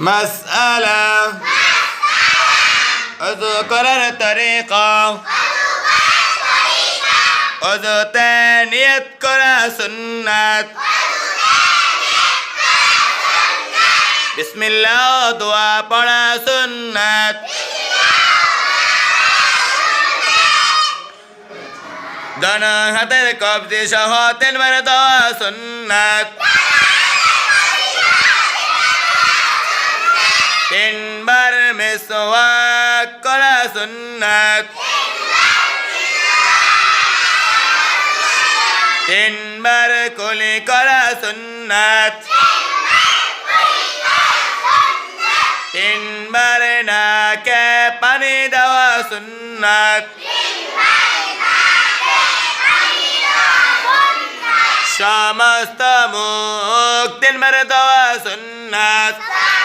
মাসআলা ওযু করার তরিকা ওযুতে নিয়ত করা সুন্নাত বিসমিল্লাহ দোয়া পড়া সুন্নাত ডান হাতের কবজি সহ তিনবার দেওয়া সুন্নাত তিনবার মিসওয়াক করা সুন্নাত তিনবার কুলি করা সুন্নাত তিনবার নাকে পানি দেওয়া সুন্নাত সমস্ত মুখ তিনবার দেওয়া সুন্নাত